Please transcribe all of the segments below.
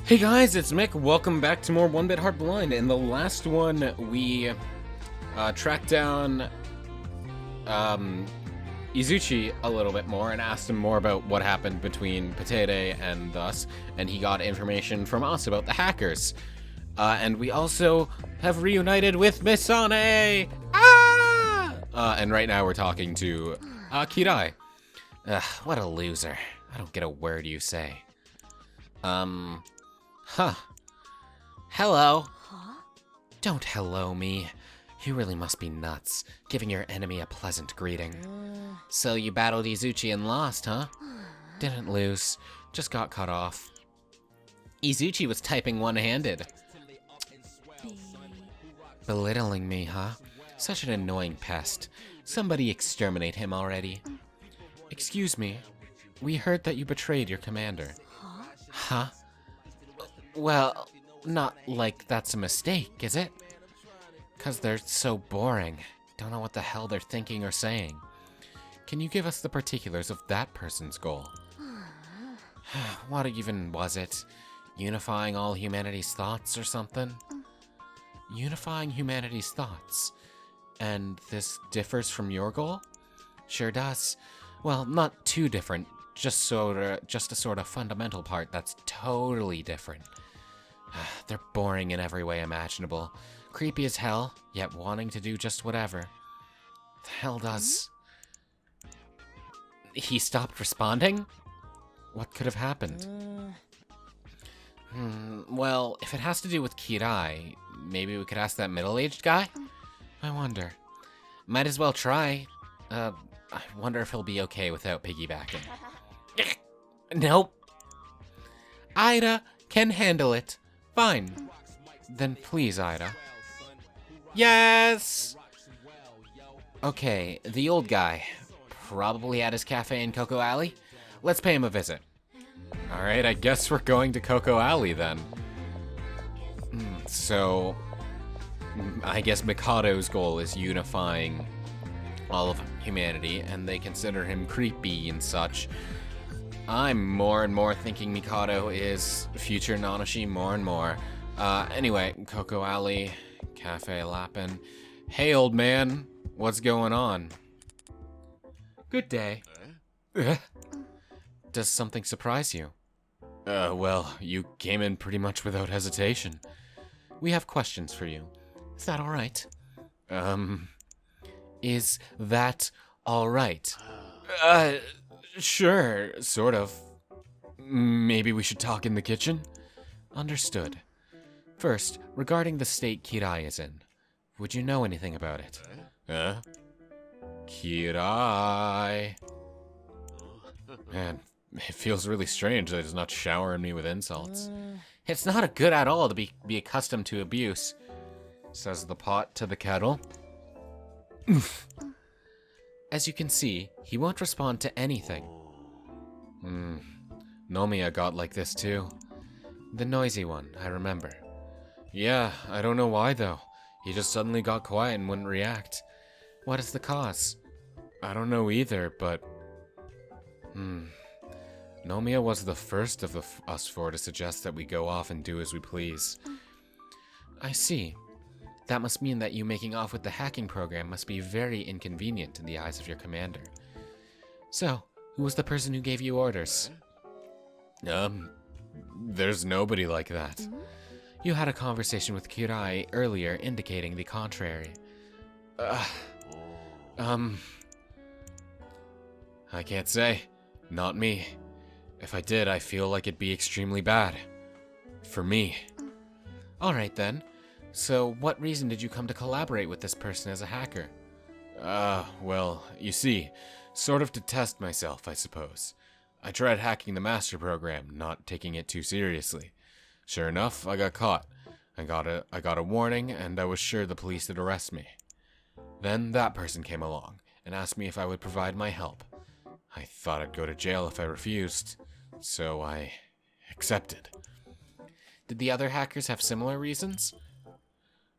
Hey guys, it's Mick. Welcome back to more 1BitHeart Blind. In the last one, we tracked down Izuchi a little bit more and asked him more about what happened between Potato and us, and he got information from us about the hackers. And we also have reunited with Misane! Ah! And right now we're talking to Kirai. What a loser. I don't get a word you say. Huh. Hello. Huh? Don't hello me. You really must be nuts, giving your enemy a pleasant greeting. So you battled Izuchi and lost, huh? Didn't lose, just got cut off. Izuchi was typing one-handed. Belittling me, huh? Such an annoying pest. Somebody exterminate him already. Excuse me, we heard that you betrayed your commander. Huh? Huh? Well, not like that's a mistake, is it? 'Cause they're so boring. Don't know what the hell they're thinking or saying. Can you give us the particulars of that person's goal? What even was it? Unifying all humanity's thoughts or something? Unifying humanity's thoughts. And this differs from your goal? Sure does. Well, not too different. Just a sort of fundamental part that's totally different. They're boring in every way imaginable. Creepy as hell, yet wanting to do just whatever. The hell does... He stopped responding? What could have happened? Well, if it has to do with Kirai, maybe we could ask that middle-aged guy? I wonder. Might as well try. I wonder if he'll be okay without piggybacking. Nope. Ida can handle it. Fine. Then please, Ida. Yes! Okay, the old guy. Probably at his cafe in Cocoa Alley. Let's pay him a visit. Alright, I guess we're going to Cocoa Alley then. So, I guess Mikado's goal is unifying all of humanity, and they consider him creepy and such. I'm more and more thinking Mikado is future Nanashi more and more. Anyway, Cocoa Alley, Cafe Lapin. Hey, old man, what's going on? Good day. Does something surprise you? Well, you came in pretty much without hesitation. We have questions for you. Is that alright? Is that alright? Sure, sort of. Maybe we should talk in the kitchen? Understood. First, regarding the state Kirai is in, would you know anything about it? Kirai. Man, it feels really strange that he's not showering me with insults. It's not a good at all to be accustomed to abuse, says the pot to the kettle. As you can see, he won't respond to anything. Nomiya got like this too. The noisy one, I remember. Yeah, I don't know why though. He just suddenly got quiet and wouldn't react. What is the cause? I don't know either, but... Nomiya was the first of us four to suggest that we go off and do as we please. I see. That must mean that you making off with the hacking program must be very inconvenient in the eyes of your commander. So, who was the person who gave you orders? There's nobody like that. You had a conversation with Kirai earlier indicating the contrary. I can't say. Not me. If I did, I feel like it'd be extremely bad. For me. Alright then. So, what reason did you come to collaborate with this person as a hacker? Well, you see, sort of to test myself, I suppose. I tried hacking the master program, not taking it too seriously. Sure enough, I got caught. I got a warning, and I was sure the police would arrest me. Then that person came along, and asked me if I would provide my help. I thought I'd go to jail if I refused, so I accepted. Did the other hackers have similar reasons?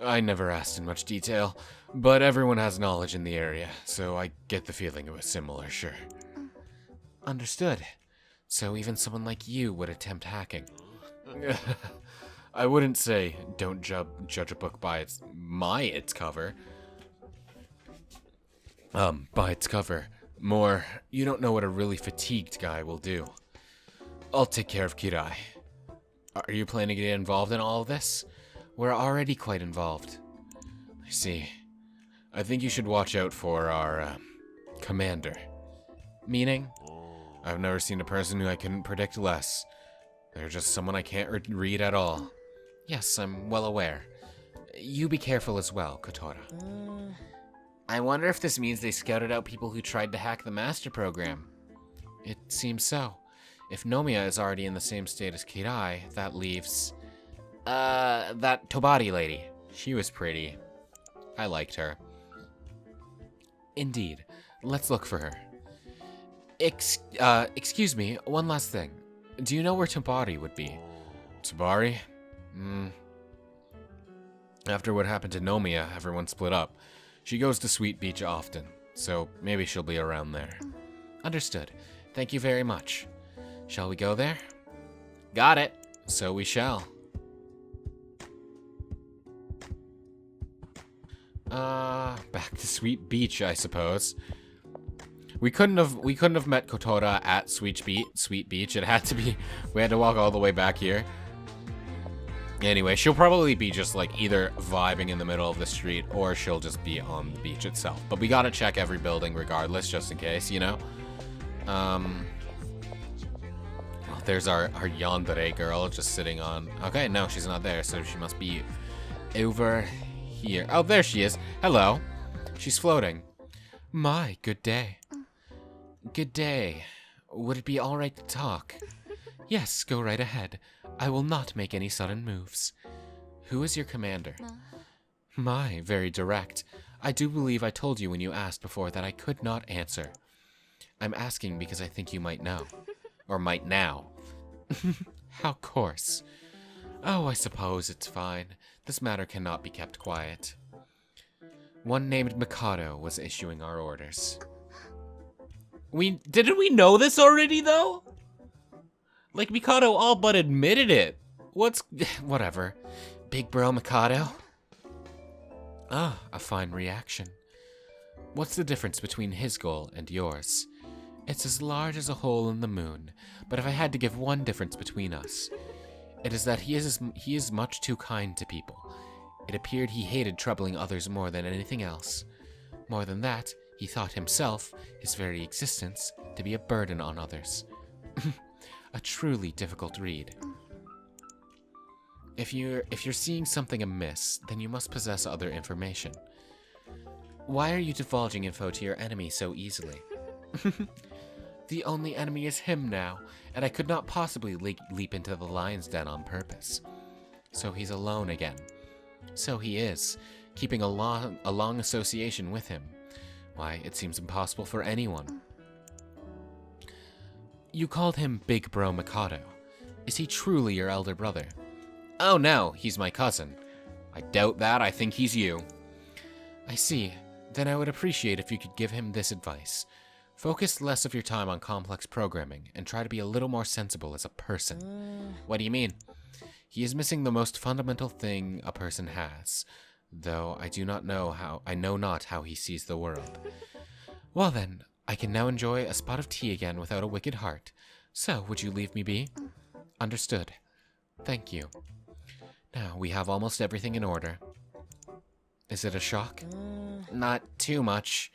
I never asked in much detail, but everyone has knowledge in the area, so I get the feeling it was similar, sure. Understood. So even someone like you would attempt hacking. I wouldn't say don't judge a book by its cover. By its cover. More, you don't know what a really fatigued guy will do. I'll take care of Kirai. Are you planning to get involved in all of this? We're already quite involved. I see. I think you should watch out for our, commander. Meaning? I've never seen a person who I couldn't predict less. They're just someone I can't read at all. Yes, I'm well aware. You be careful as well, Kotora. I wonder if this means they scouted out people who tried to hack the master program. It seems so. If Nomiya is already in the same state as Kirai, that leaves... that Tobari lady. She was pretty. I liked her. Indeed. Let's look for her. Excuse me, one last thing. Do you know where Tobari would be? Tobari? After what happened to Nomiya, everyone split up. She goes to Sweet Beach often, so maybe she'll be around there. Understood. Thank you very much. Shall we go there? Got it. So we shall. Back to Sweet Beach, I suppose. We couldn't have met Kotora at Sweet Beach. It had to be, we had to walk all the way back here. Anyway, she'll probably be just like either vibing in the middle of the street or she'll just be on the beach itself. But we gotta check every building regardless, just in case, you know? Oh, there's our yandere girl just sitting on... Okay, no, she's not there, so she must be over here. Oh, there she is. Hello. She's floating. My, good day. Good day. Would it be alright to talk? Yes, go right ahead. I will not make any sudden moves. Who is your commander? My, very direct. I do believe I told you when you asked before that I could not answer. I'm asking because I think you might know. Or might now. How coarse. Oh, I suppose it's fine. This matter cannot be kept quiet. One named Mikado was issuing our orders. Didn't we know this already, though? Like, Mikado all but admitted it. Whatever. Big bro Mikado? Ah, a fine reaction. What's the difference between his goal and yours? It's as large as a hole in the moon, but if I had to give one difference between us, it is that he is much too kind to people. It appeared he hated troubling others more than anything else. More than that, he thought himself, his very existence, to be a burden on others. A truly difficult read. If you're seeing something amiss, then you must possess other information. Why are you divulging info to your enemy so easily? The only enemy is him now, and I could not possibly leap into the lion's den on purpose. So he's alone again. So he is, keeping a long association with him. Why, it seems impossible for anyone. You called him Big Bro Mikado. Is he truly your elder brother? Oh no, he's my cousin. I doubt that, I think he's you. I see. Then I would appreciate if you could give him this advice. Focus less of your time on complex programming, and try to be a little more sensible as a person. What do you mean? He is missing the most fundamental thing a person has, though I know not how he sees the world. Well then, I can now enjoy a spot of tea again without a wicked heart. So, would you leave me be? Understood. Thank you. Now, we have almost everything in order. Is it a shock? Not too much.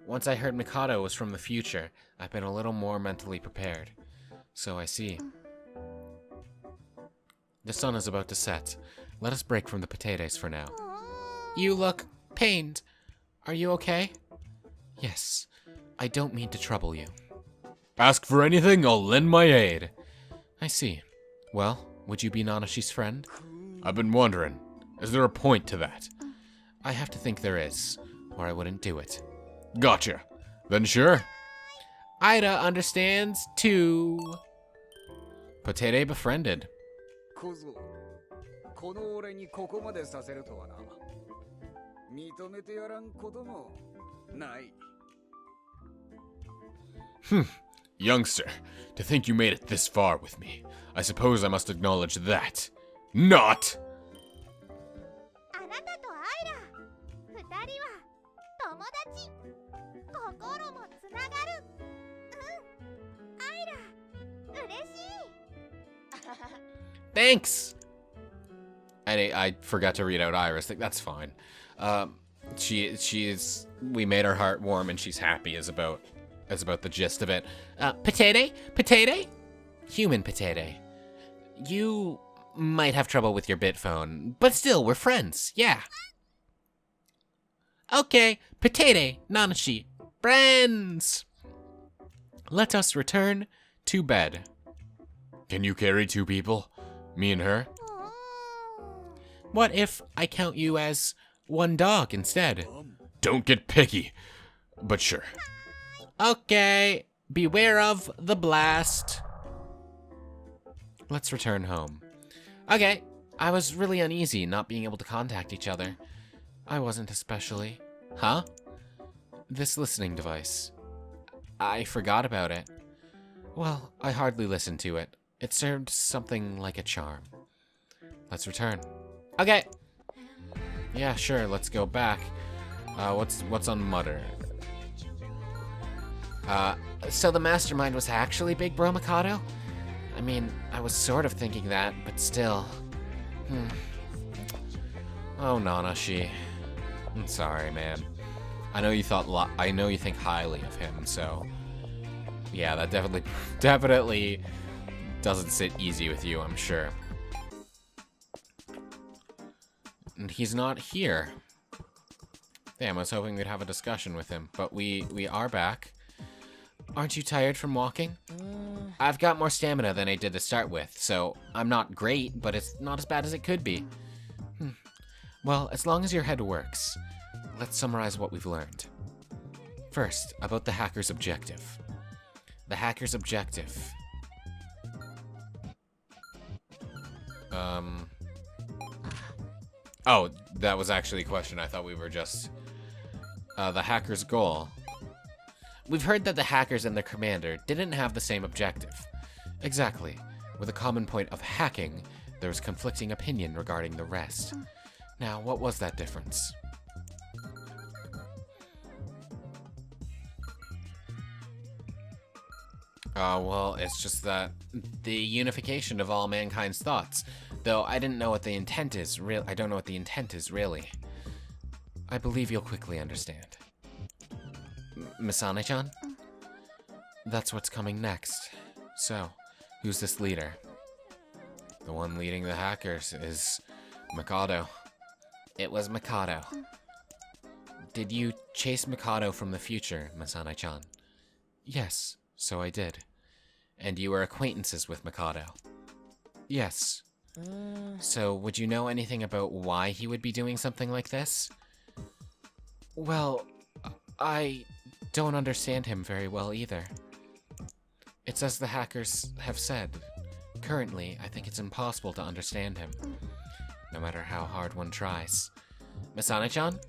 Once I heard Mikado was from the future, I've been a little more mentally prepared. So I see. The sun is about to set. Let us break from the potatoes for now. You look pained. Are you okay? Yes. I don't mean to trouble you. Ask for anything, I'll lend my aid. I see. Well, would you be Nanashi's friend? I've been wondering. Is there a point to that? I have to think there is, or I wouldn't do it. Gotcha. Then sure. Ida understands too. Potato befriended. Youngster, to think you made it this far with me. I suppose I must acknowledge that. Not! あなたとアイラ、二人は友達。心もつながる。アイラ、嬉しい。Thanks! I forgot to read out Iris. That's fine. We made her heart warm and she's happy is about the gist of it. Potato? Human potato. You might have trouble with your bit phone, but still, we're friends, yeah. Okay, potato, Nanashi, friends! Let us return to bed. Can you carry 2 people? Me and her? What if I count you as 1 dog instead? Don't get picky, but sure. Okay, beware of the blast. Let's return home. Okay, I was really uneasy not being able to contact each other. I wasn't especially. Huh? This listening device. I forgot about it. Well, I hardly listened to it. It served something like a charm. Let's return. Okay. Yeah, sure, let's go back. What's on Mutter? So the mastermind was actually Big Bro Mikado? I mean, I was sort of thinking that, but still. Oh, Nanashi. I'm sorry, man. I know you think highly of him, so yeah, that definitely doesn't sit easy with you, I'm sure. And he's not here. Damn, I was hoping we'd have a discussion with him, but we are back. Aren't you tired from walking? I've got more stamina than I did to start with, so I'm not great, but it's not as bad as it could be. Well, as long as your head works, let's summarize what we've learned. First, about the hacker's objective. The hacker's objective. Oh, that was actually a question. I thought we were just... the hacker's goal. We've heard that the hackers and their commander didn't have the same objective. Exactly. With a common point of hacking, there was conflicting opinion regarding the rest. Now, what was that difference? Well, it's just that the unification of all mankind's thoughts. Though I didn't know what the intent is. I don't know what the intent is, really. I believe you'll quickly understand. Misane-chan? That's what's coming next. So, who's this leader? The one leading the hackers is Mikado. It was Mikado. Did you chase Mikado from the future, Misane-chan? Yes, so I did. And you were acquaintances with Mikado? Yes. So, would you know anything about why he would be doing something like this? Well, I don't understand him very well either. It's as the hackers have said. Currently, I think it's impossible to understand him, no matter how hard one tries. Misane-chan?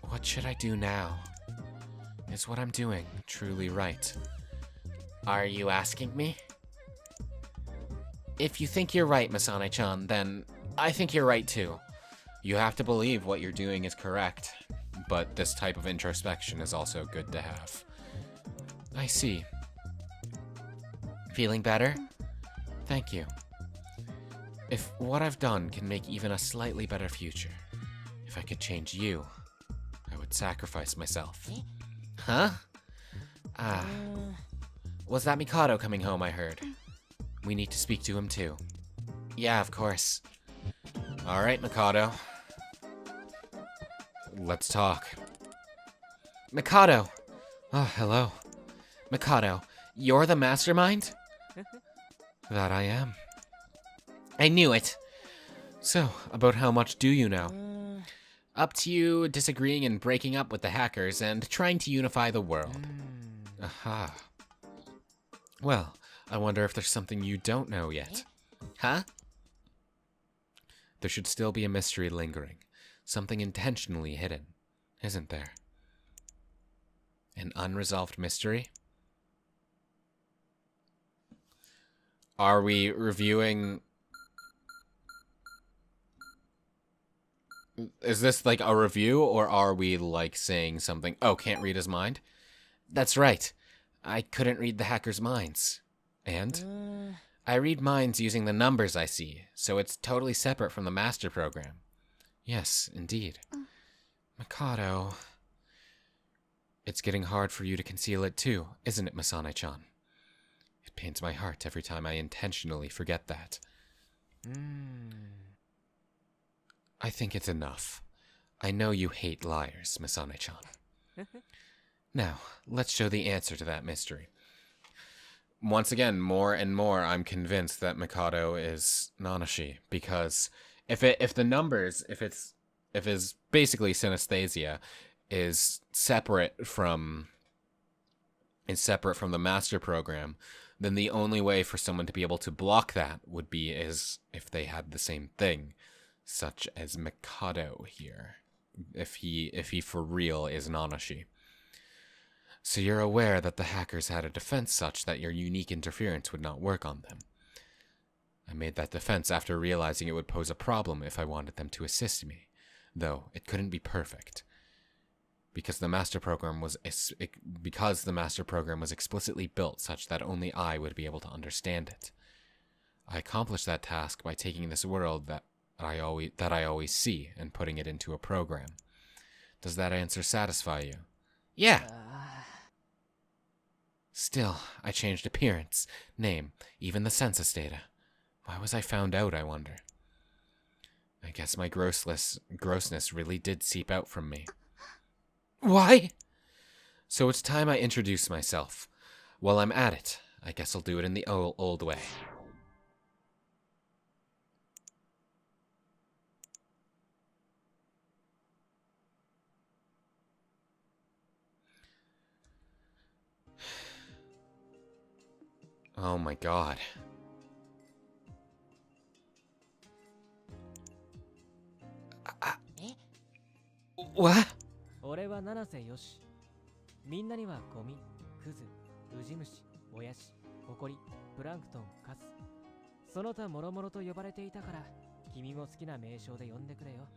What should I do now? Is what I'm doing truly right? Are you asking me? If you think you're right, Misane-chan, then I think you're right too. You have to believe what you're doing is correct, but this type of introspection is also good to have. I see. Feeling better? Thank you. If what I've done can make even a slightly better future, if I could change you, I would sacrifice myself. Huh? Ah. Was that Mikado coming home, I heard? We need to speak to him too. Yeah, of course. Alright, Mikado. Let's talk. Mikado! Oh, hello. Mikado, you're the mastermind? That I am. I knew it! So, about how much do you know? Up to you disagreeing and breaking up with the hackers and trying to unify the world. Aha. Well, I wonder if there's something you don't know yet. Huh? There should still be a mystery lingering. Something intentionally hidden, isn't there? An unresolved mystery? Are we reviewing... Is this like a review, or are we like saying something? Oh, can't read his mind? That's right. I couldn't read the hacker's minds. And? I read minds using the numbers I see, so it's totally separate from the master program. Yes, indeed. Mikado... It's getting hard for you to conceal it too, isn't it, Masane-chan? It pains my heart every time I intentionally forget that. I think it's enough. I know you hate liars, Masane-chan. Now, let's show the answer to that mystery. Once again, more and more, I'm convinced that Mikado is Nanashi, because if the numbers, if it's basically synesthesia, is separate from the master program, then the only way for someone to be able to block that would be as if they had the same thing, such as Mikado here, if he for real is Nanashi. So you're aware that the hackers had a defense such that your unique interference would not work on them. I made that defense after realizing it would pose a problem if I wanted them to assist me, though it couldn't be perfect. Because the master program was explicitly built such that only I would be able to understand it. I accomplished that task by taking this world that I always see and putting it into a program. Does that answer satisfy you? Yeah. Still, I changed appearance, name, even the census data. Why was I found out, I wonder? I guess my grossness really did seep out from me. Why? So it's time I introduce myself. While I'm at it, I guess I'll do it in the old way. Oh my god. What? 俺は七瀬よし。みんなにはゴミ、クズ、ウジ虫、モヤシ、ホコリ、プランクトン、カス。その他もろもろと呼ばれていたから、君も好きな名称で呼んでくれよ。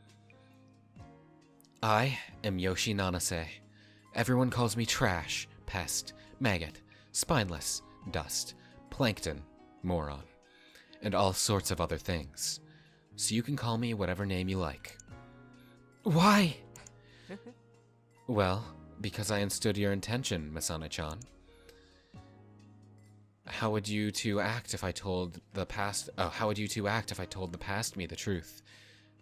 I am Yoshi Nanase. Everyone calls me trash, pest, maggot, spineless, dust, plankton, moron, and all sorts of other things. So you can call me whatever name you like. Why? Well, because I understood your intention, Masane-chan. How would you two act if I told the past me the truth?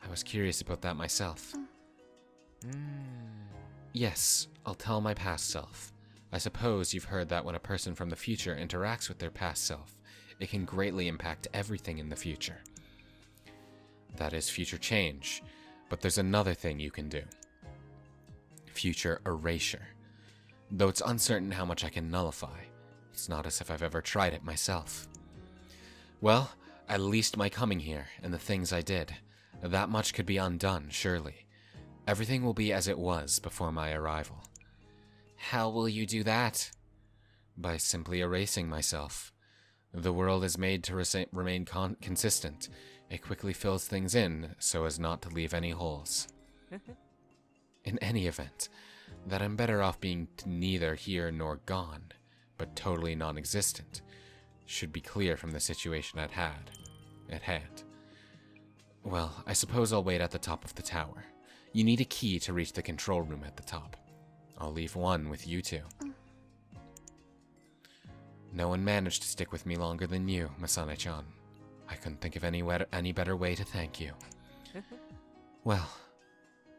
I was curious about that myself. Yes, I'll tell my past self. I suppose you've heard that when a person from the future interacts with their past self, it can greatly impact everything in the future. That is future change, but there's another thing you can do. Future erasure. Though it's uncertain how much I can nullify, it's not as if I've ever tried it myself. Well, at least my coming here and the things I did, that much could be undone, surely. Everything will be as it was before my arrival. How will you do that? By simply erasing myself. The world is made to remain consistent. It quickly fills things in so as not to leave any holes. In any event, that I'm better off being neither here nor gone, but totally non-existent, should be clear from the situation at hand. Well, I suppose I'll wait at the top of the tower. You need a key to reach the control room at the top. I'll leave one with you two. No one managed to stick with me longer than you, Masane-chan. I couldn't think of any better way to thank you. Well,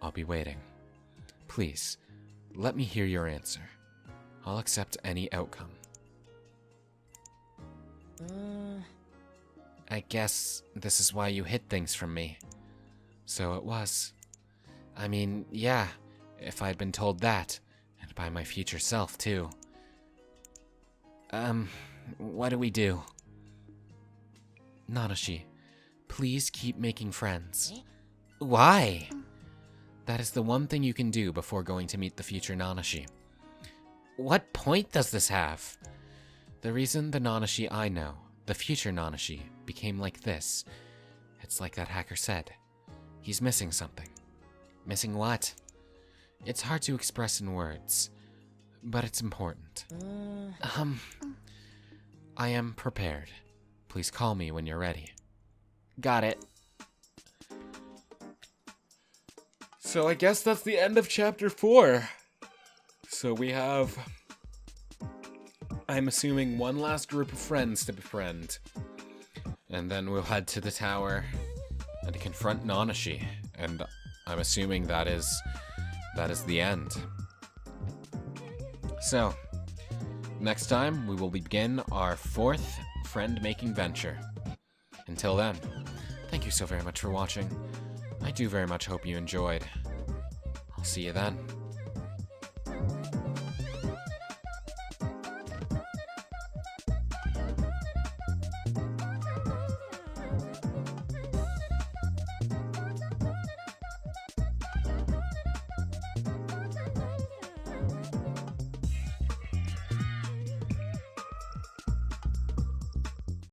I'll be waiting. Please, let me hear your answer. I'll accept any outcome. I guess this is why you hid things from me. So it was. I mean, yeah, if I'd been told that, and by my future self, too. What do we do? Nanashi, please keep making friends. Why? That is the one thing you can do before going to meet the future Nanashi. what point does this have? The reason the Nanashi I know, the future Nanashi, became like this, it's like that hacker said. He's missing something. Missing what? It's hard to express in words, but it's important. I am prepared. Please call me when you're ready. Got it. So I guess that's the end of chapter 4. So we have, I'm assuming, one last group of friends to befriend. And then we'll head to the tower and confront Nanashi. And I'm assuming that is the end. So, next time we will begin our 4th friend-making venture. Until then, thank you so very much for watching. I do very much hope you enjoyed. I'll see you then.